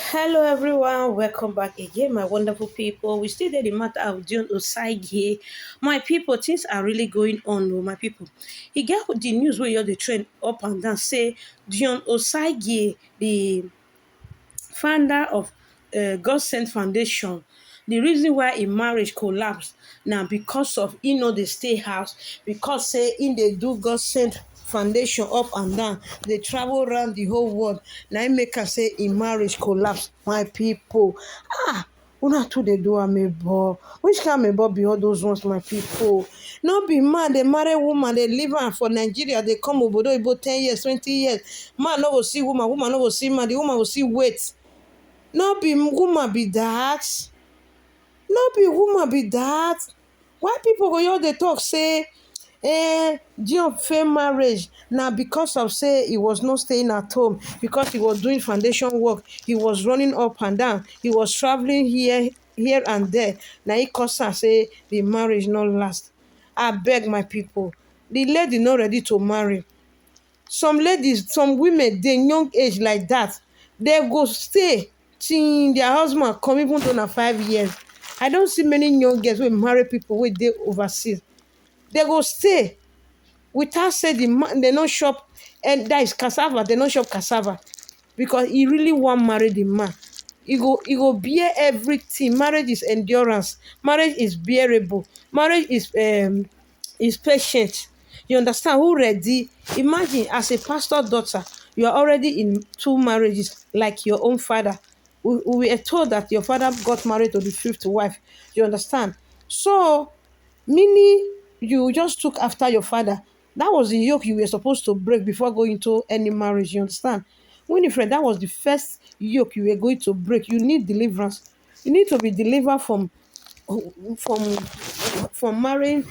Hello everyone, welcome back again, my wonderful people. We still did the matter of John Osage. My people, things are really going on, oh, my people. He get the news where you're the trend up and down. Say John Osage, the founder of God Sent Foundation. The reason why in marriage collapsed now because of the stay house, because say in they do God Sent Foundation up and down, they travel around the whole world. Now it make us say in marriage collapse. My people, una too dey do amebo. Which kind amebo be all those ones, my people? No be man, they marry woman, they leave am for Nigeria, they come obodo oyibo 10 years, 20 years. Man no go see woman, woman no go see man, the woman go see wait. No be woman be that. No be woman be that. Why people go just dey talk say Dion fail marriage na because of say he was not staying at home, because he was doing foundation work, he was running up and down, he was traveling here and there. Na e cause am say the marriage no last. Abeg my people, the lady no ready to marry. Some ladies, some women dey young age like that, they go stay till their husband come, even though na 5 years. I don see many young girls wey marry people wey dey overseas. They go stay without say the man they no chop, and that is cassava, they no chop cassava because he really wan marry the man. He go bear everything. Marriage is endurance. Marriage is bearable. Marriage is patient. You understand? Who ready? Imagine as a pastor daughter, you are already in two marriages like your own father. We were told that your father got married to the fifth wife. You understand? So, meaning you just took after your father. That was the yoke you were supposed to break before going to any marriage. You understand? Winnifred, that was the first yoke you were going to break. You need deliverance. You need to be delivered from from marrying,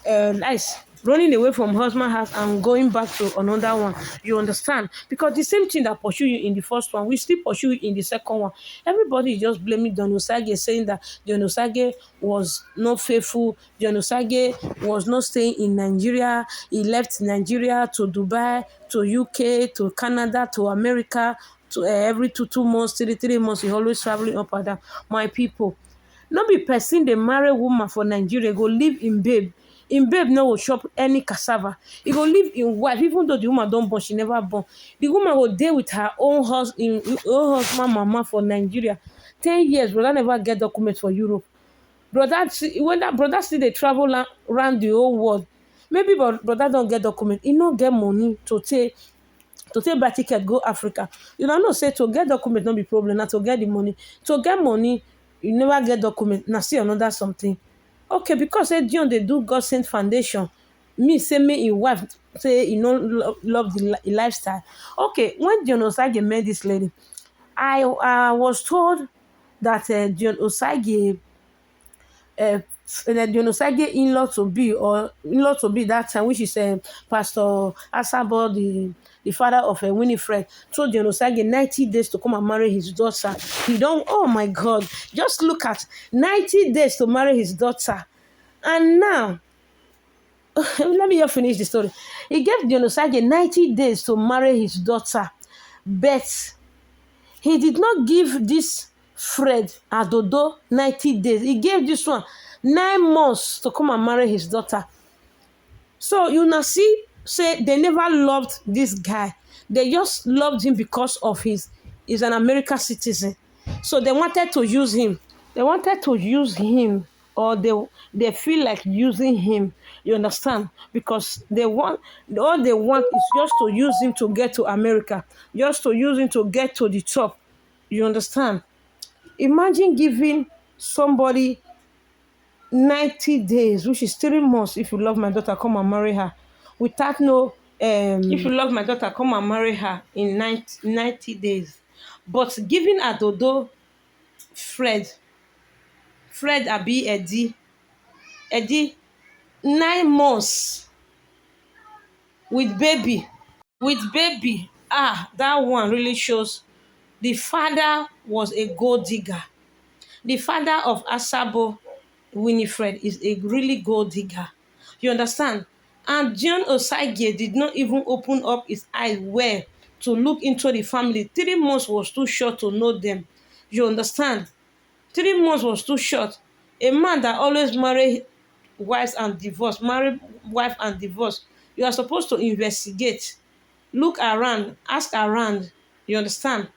nice running away from husband house and going back to another one. You understand? Because the same thing that pursue you in the first one, we still pursue you in the second one. Everybody is just blaming Don Osage, saying that Don Osage was not faithful. Don Osage was not staying in Nigeria. He left Nigeria to Dubai, to UK, to Canada, to America. To every two months, 3 months, he always traveling up and down. My people, no be person dey marry woman for Nigeria go live in babe. In babe no go chop any cassava. He go live in wife, even though the woman don born, she never born. The woman go dey with her own husband mama for Nigeria. 10 years, brother never get document for Europe. When that brother still dey travel around the whole world, maybe brother don get document, he no get money to take buy ticket go Africa. You don't know say to get document no be problem, na to get the money. To get money, you never get document, na still another something. Okay, because say John dey do God Sent Foundation, me say me him wife say he no love the lifestyle. Okay, when John Osage met this lady, I was told that John Osage John Osage in-law to be, or in-law to be that time, which is Pastor Asabor, the father of Winnifred, told John Osage 90 days to come and marry his daughter. He don't, oh my God, just look at 90 days to marry his daughter. And now, let me just finish the story. He gave John Osage 90 days to marry his daughter, but he did not give this Fred Adodo 90 days. He gave this one 9 months to come and marry his daughter. So you now see, say they never loved this guy. They just loved him because of he's an American citizen. So they wanted to use him. They wanted to use him, or they feel like using him. You understand? Because all they want is just to use him to get to America, just to use him to get to the top. You understand? Imagine giving somebody 90 days, which is 3 months. If you love my daughter, come and marry her. Without no, if you love my daughter, come and marry her in 90 days. But giving Adodo Fred Abi Eddie 9 months with baby. That one really shows the father was a gold digger. The father of Asabor, Winnifred, is a really gold digger. You understand? And John Osage did not even open up his eyes well to look into the family. 3 months was too short to know them. You understand? 3 months was too short. A man that always marry wives and divorce, marry wife and divorce, you are supposed to investigate, look around, ask around. You understand?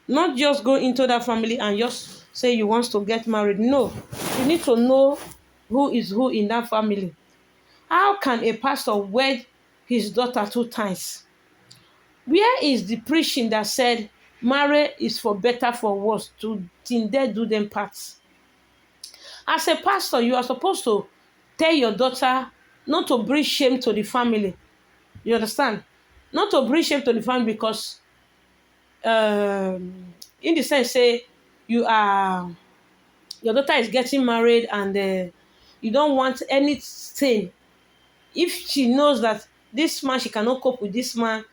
Not just go into that family and just say you want to get married. No, you need to know who is who in that family. How can a pastor wed his daughter 2 times? Where is the preaching that said marriage is for better, for worse, to till death do them parts? As a pastor, you are supposed to tell your daughter not to bring shame to the family. You understand? Not to bring shame to the family because, in the sense, say you are your daughter is getting married and you don't want anything. If she knows that this man, she cannot cope with this man,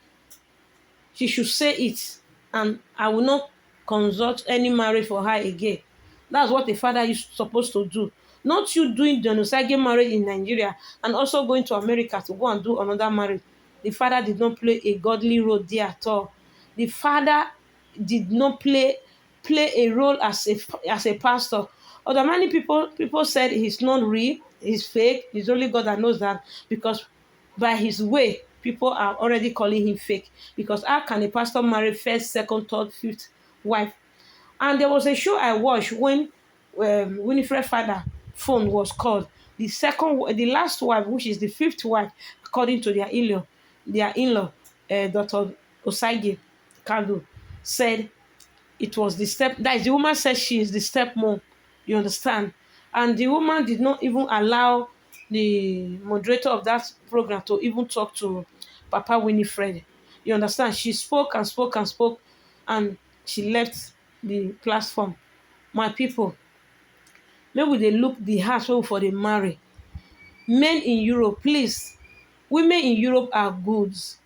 she should say it, and I will not consult any marriage for her again. That's what a father is supposed to do. Not you doing genocide marriage in Nigeria and also going to America to go and do another marriage. The father did not play a godly role there at all. The father did not play a role as a pastor. Although many people said he's not real, he's fake. It's only God that knows that, because by his way, people are already calling him fake. Because how can a pastor marry first, second, third, fifth wife? And there was a show I watched when Winnifred father phone was called. The last wife, which is the fifth wife, according to their in-law, Dr. Osage Kadu, said it was the step. That is, the woman said she is the stepmom. You understand? And the woman did not even allow the moderator of that program to even talk to Papa Winnifred. You understand? She spoke and spoke and spoke, and she left the platform. My people, maybe they look the house for the marry. Men in Europe, please. Women in Europe are goods.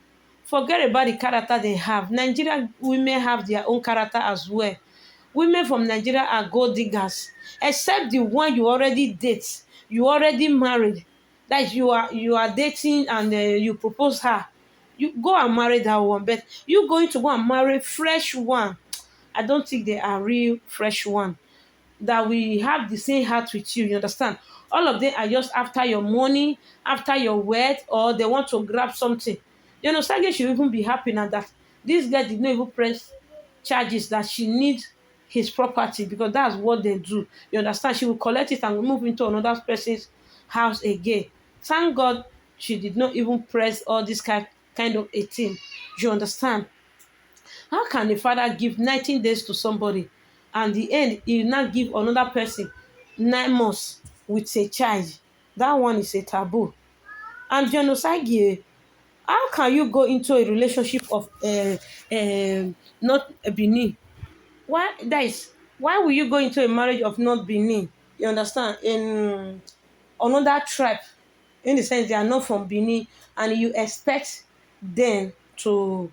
Forget about the character they have. Nigerian women have their own character as well. Women from Nigeria are gold diggers, except the one you already date, you already married, that you are dating and you propose her. You go and marry that one, but you going to go and marry fresh one. I don't think they are real fresh one that we have the same heart with you. You understand? All of them are just after your money, after your word, or they want to grab something. You know, Sage should even be happy now that this guy did not even press charges that she needs his property, because that's what they do. You understand? She will collect it and move into another person's house again. Thank God she did not even press all this kind of a thing. You understand? How can the father give 19 days to somebody and the end he will not give another person 9 months with a child? That one is a taboo. And genocide, how can you go into a relationship of not a Benin? Why will you go into a marriage of not Benin? You understand? In another tribe, in the sense they are not from Benin, and you expect them to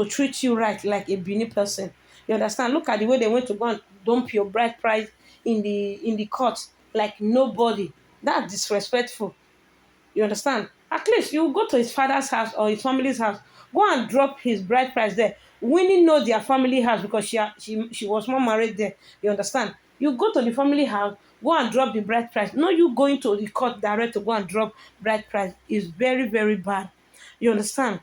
treat you right like a Benin person. You understand? Look at the way they went to go and dump your bride price in the court like nobody. That's disrespectful. You understand? At least you go to his father's house or his family's house. Go and drop his bride price there. Winnie know their family house because she was not married there. You understand? You go to the family house, go and drop the bride price. No, you going to the court direct to go and drop bride price is very, very bad. You understand?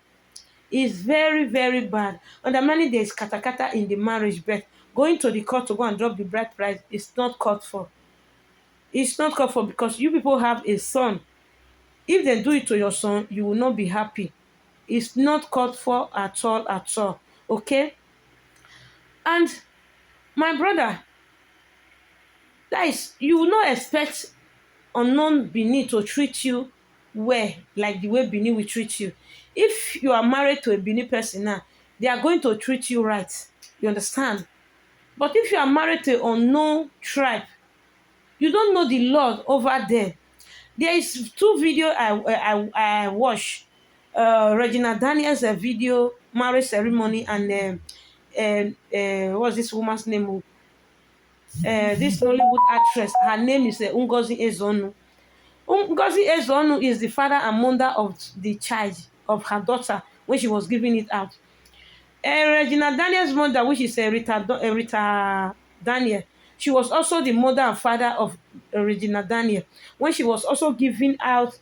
It's very, very bad. Under many days, katakata in the marriage, but going to the court to go and drop the bride price is not called for. It's not called for because you people have a son. If they do it to your son, you will not be happy. It's not called for at all, at all. Okay? And my brother, guys, you will not expect unknown Benin to treat you well, like the way Benin will treat you. If you are married to a Benin person now, they are going to treat you right. You understand? But if you are married to an unknown tribe, you don't know the Lord over there. There is 2 videos I watched. Regina Daniels' video, marriage ceremony, and what's this woman's name? This Hollywood actress, her name is Ngozi Ezonu. Ngozi Ezonu is the father and mother of the child of her daughter when she was giving it out. Regina Daniel's mother, which is Rita Daniel, she was also the mother and father of Regina Daniel. When she was also giving out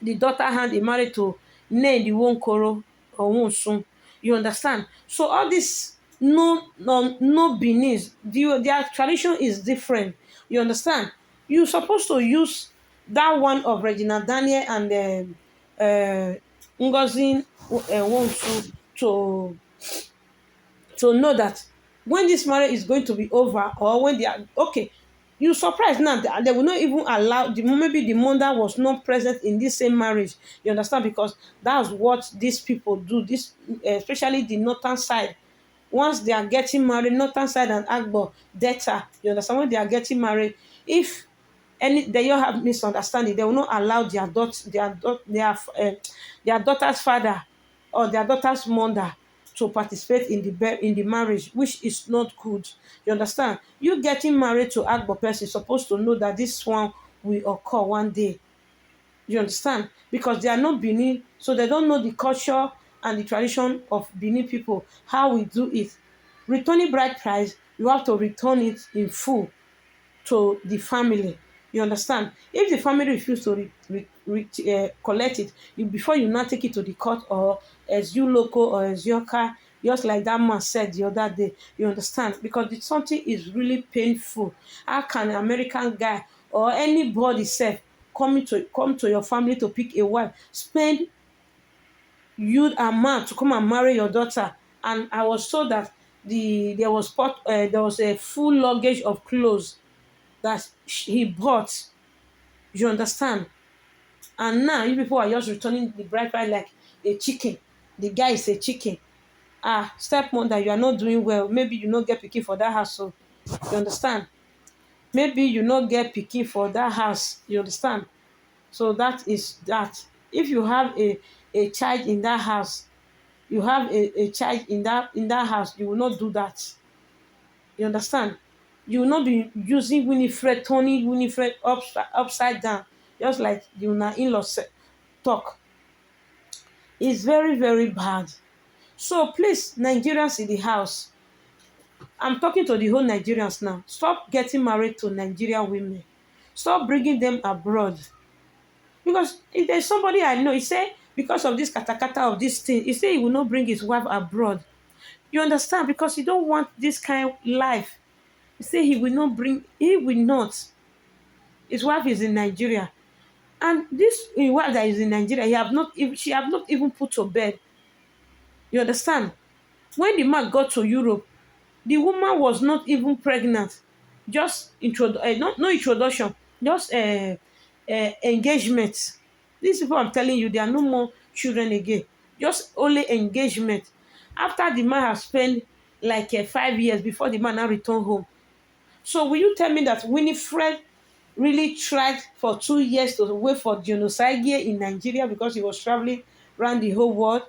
the daughter hand in marriage to Nne Iwonkoro or Wonsun. You understand? So all this no Benin, their tradition is different. You understand? You're supposed to use that one of Regina Daniel and Ngozi Wonsu to know that when this marriage is going to be over, or when they are okay, you surprised now they will not even allow maybe the mother was not present in this same marriage. You understand? Because that's what these people do. This especially the northern side. Once they are getting married, northern side and Agbo data. You understand? When they are getting married, if any they all have misunderstanding, they will not allow their daughter's father or their daughter's mother to participate in the marriage, which is not good. You understand? You getting married to Agbo person supposed to know that this one will occur one day. You understand? Because they are not Benin, so they don't know the culture and the tradition of Benin people, how we do it. Returning bride price, you have to return it in full to the family. You understand? If the family refuse to collect it, before you now take it to the court or as you local or as your car, just like that man said the other day. You understand? Because something is really painful. How can an American guy or anybody say come to your family to pick a wife, spend youth and man to come and marry your daughter? And I was told that there was a full luggage of clothes that he bought. You understand? And now you people are just returning the bride price like a chicken. The guy is a chicken. Stepmother, you are not doing well. Maybe you not get pikin for that house. So you understand? Maybe you not get pikin for that house. You understand? So that is that. If you have a child in that house, you have a child in that house, you will not do that. You understand? You will not be using Winnifred, turning Winnifred upside down, just like the una in-law talk. It's very, very bad. So please, Nigerians in the house, I'm talking to the whole Nigerians now. Stop getting married to Nigerian women. Stop bringing them abroad. Because if there's somebody I know, he say because of this katakata of this thing, he say he will not bring his wife abroad. You understand? Because he don't want this kind of life. He say he will not. His wife is in Nigeria. And this wife that is in Nigeria, she have not even put to bed. You understand? When the man got to Europe, the woman was not even pregnant. Just no introduction, just engagement. These people I'm telling you, there are no more children again. Just only engagement. After the man has spent like 5 years before the man now return home. So will you tell me that Winnifred really tried for 2 years to wait for genocide in Nigeria because he was traveling around the whole world?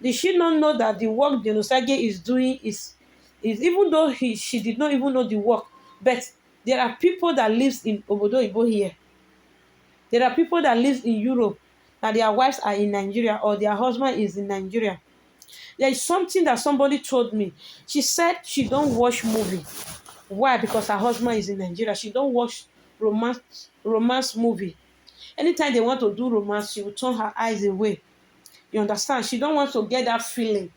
Did she not know that the work genocide is doing is even though she did not even know the work, but there are people that lives in Obodo Ibo here. There are people that lives in Europe and their wives are in Nigeria or their husband is in Nigeria. There is something that somebody told me. She said she don't watch movie. Why? Because her husband is in Nigeria. She don't watch romance movie. Anytime they want to do romance, she will turn her eyes away. You understand? She don't want to get that feeling.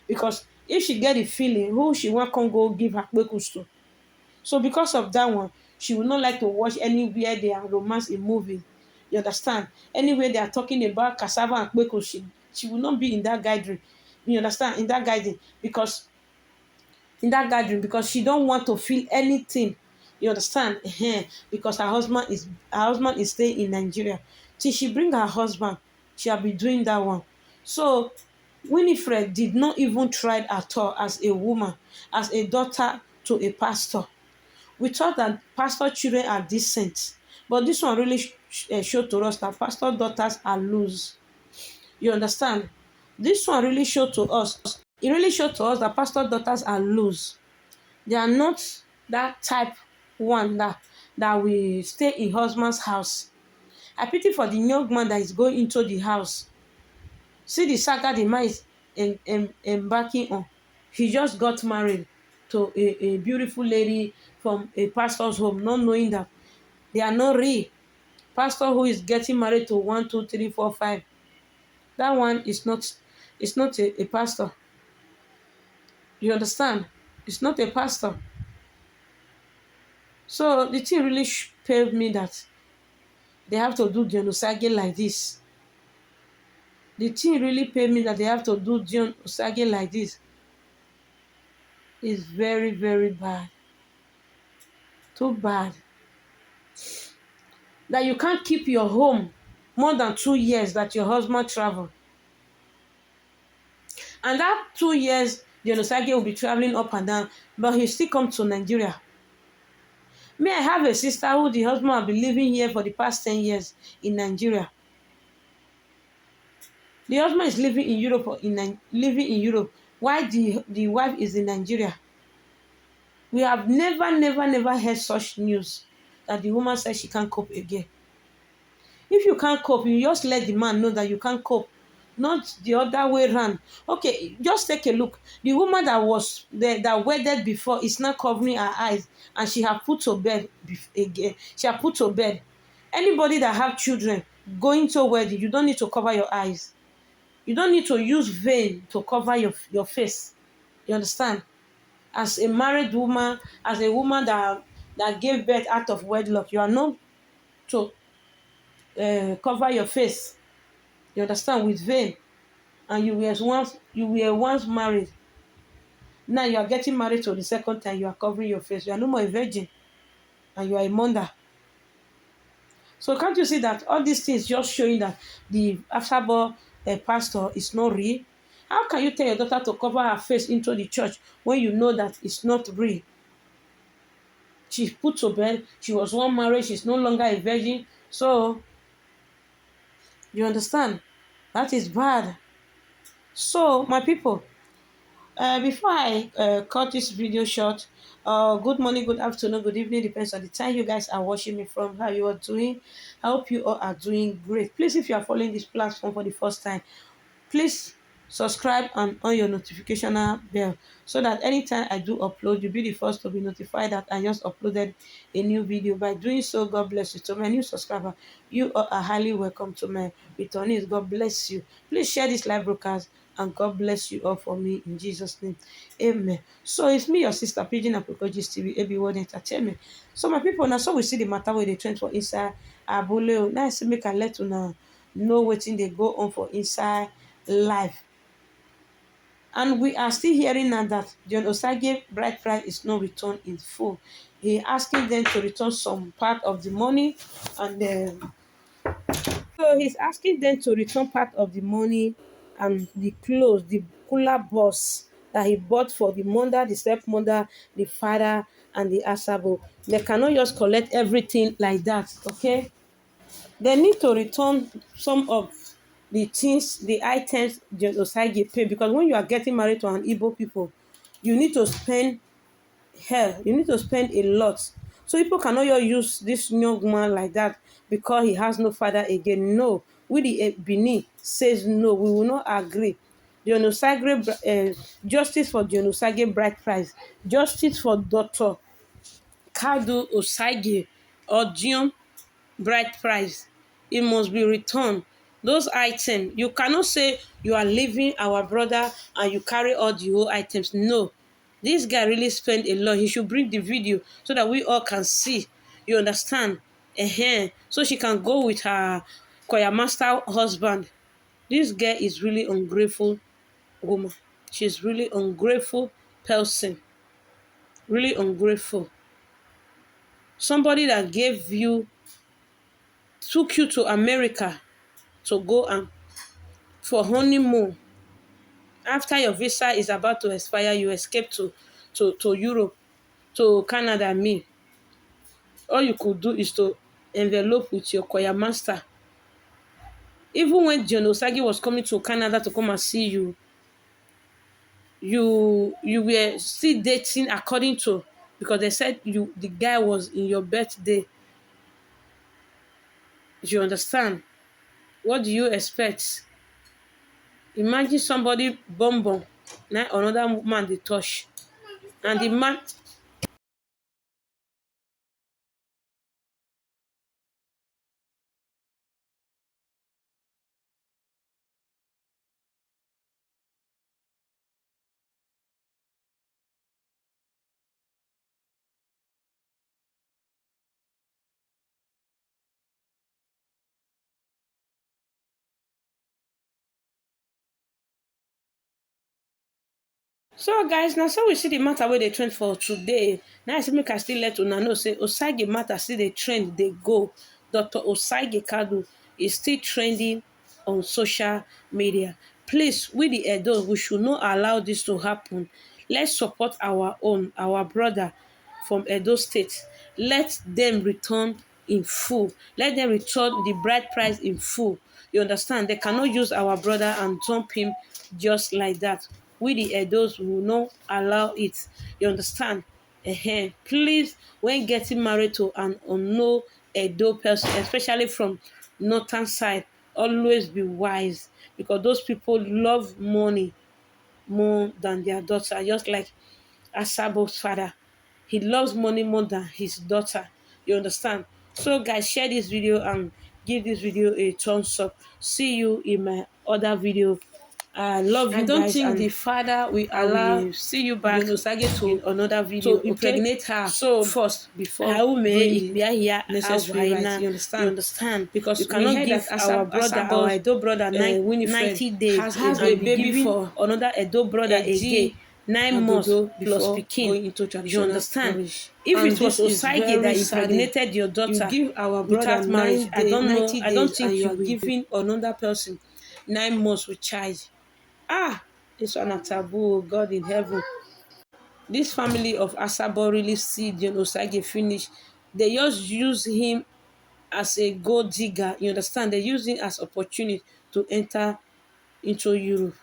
Because if she get the feeling, who she want can go give her kpekus to? So because of that one, she would not like to watch anywhere they are romance in movie. You understand? Anywhere they are talking about cassava and kpekus, she will not be in that gathering. You understand? Because she don't want to feel anything. You understand? Because her husband is staying in Nigeria. Till she bring her husband, she'll be doing that one. So Winnifred did not even try at all as a woman, as a daughter to a pastor. We thought that pastor children are decent, but this one really showed to us that pastor daughters are loose. You understand? This one really showed to us. It really showed to us that pastor daughters are loose. They are not that type one that will stay in husband's house. I pity for the young man that is going into the house. See the saga the man embarking on. He just got married to a beautiful lady from a pastor's home, not knowing that they are not real. Pastor who is getting married to 1, 2, 3, 4, 5. That one is not. It's not a pastor. You understand? It's not a pastor. So the thing really paid me that they have to do John Osage like this. The thing really paid me that they have to do John Osage like this. It's very, very bad. Too bad. That you can't keep your home more than 2 years that your husband travel. And that 2 years, John Osage will be traveling up and down, but he still comes to Nigeria. Me, I have a sister who the husband have been living here for the past 10 years in Nigeria. The husband is living in Europe living in Europe while the wife is in Nigeria. We have never heard such news that the woman said she can't cope again. If you can't cope, you just let the man know that you can't cope, not the other way around. Okay, just take a look. The woman that was there, that wedded before, is now covering her eyes, and she have put to bed again. She have put to bed. Anybody that have children going to wedding, you don't need to cover your eyes. You don't need to use veil to cover your face. You understand? As a married woman, as a woman that gave birth out of wedlock, you are not to cover your face. You understand? With veil. And you were once married. Now you are getting married for the second time. You are covering your face. You are no more a virgin, and you are a mother. So can't you see that all these things just showing that the Asabor pastor is not real? How can you tell your daughter to cover her face into the church when you know that it's not real? She put to bed. She was one married. She's no longer a virgin. So you understand? That is bad. So my people, before I cut this video short, good morning, good afternoon, good evening, depends on the time you guys are watching me from, how you are doing. I hope you all are doing great. Please, if you are following this platform for the first time, please subscribe and on your notification bell so that anytime I do upload, you'll be the first to be notified that I just uploaded a new video. By doing so, God bless you. To my new subscriber, you are highly welcome. To my returnees, God bless you. Please share this live broadcast, and God bless you all for me in Jesus' name. Amen. So it's me, your sister, Pigeon Apocogist TV, AB World Entertainment. So my people, now so we see the matter where they trend for inside Abule. Now I say make I let you know wetin dey go on for inside life. And we are still hearing now that John Osage bride price is not returned in full. He asking them to return some part of the money, and so he's asking them to return part of the money and the clothes, the cooler box that he bought for the mother, the stepmother, the father, and the Asabor. They cannot just collect everything like that, okay? They need to return some of the things, the items John Osage pay, because when you are getting married to an Igbo people, you need to spend you need to spend a lot. So people cannot just use this young man like that because he has no father again. No, we the Benin says no, we will not agree. The justice for the Osage bride price, justice for Dr. Kadu Osage or Dion bride price, it must be returned. Those items, you cannot say you are leaving our brother and you carry all the whole items. No, this guy really spent a lot. He should bring the video so that we all can see. You understand? So she can go with her choir master husband. This girl is really ungrateful woman. She's really ungrateful person. Really ungrateful. Somebody that took you to America to go and for honeymoon. After your visa is about to expire, you escape to Europe, to Canada. All you could do is to envelope with your choir master. Even when John Osage was coming to Canada to come and see you, you were still dating according to, because they said the guy was in your birthday. You understand? What do you expect? Imagine somebody bum na another man dey touch, and the man. So guys, now so we see the matter wey dey trend for today. Now I say make I still let una know say Osagie matter still dey trend dey go. Dr. Osagie Kadu is still trending on social media. Please, we the adults, we should not allow this to happen. Let's support our own, our brother from Edo State. Let them return in full. Let them return the bride price in full. You understand? They cannot use our brother and dump him just like that. We the Edos will not allow it. You understand? Please, when getting married to an unknown Edo person, especially from northern side, always be wise, because those people love money more than their daughter. Just like Asabor's father, he loves money more than his daughter. You understand? So guys, share this video and give this video a thumbs up. See you in my other video. I love you I don't guys, think and the father will I allow will see you back Yonosage in another video. to impregnate her So first before Aume doing the Ikbiahia necessary rites. Awaina. You You understand? understand? You Because we cannot heard that give our brother, our Asabor, Edo brother, Winnifred 90 days has a and be baby giving for another Edo brother again Eji 9 months Adodo plus before pikin. going into You traditional understand? marriage. If And it was this is Osagie very that saddening. impregnated your You daughter give our brother without marriage, 9 days, 90 I don't days, and think you you are will be. giving another person 9 months with child. Ah, this one a taboo, oh God in heaven. This family of Asabor really see John Osage finish. They just use him as a gold digger. You understand? They use him as opportunity to enter into Europe.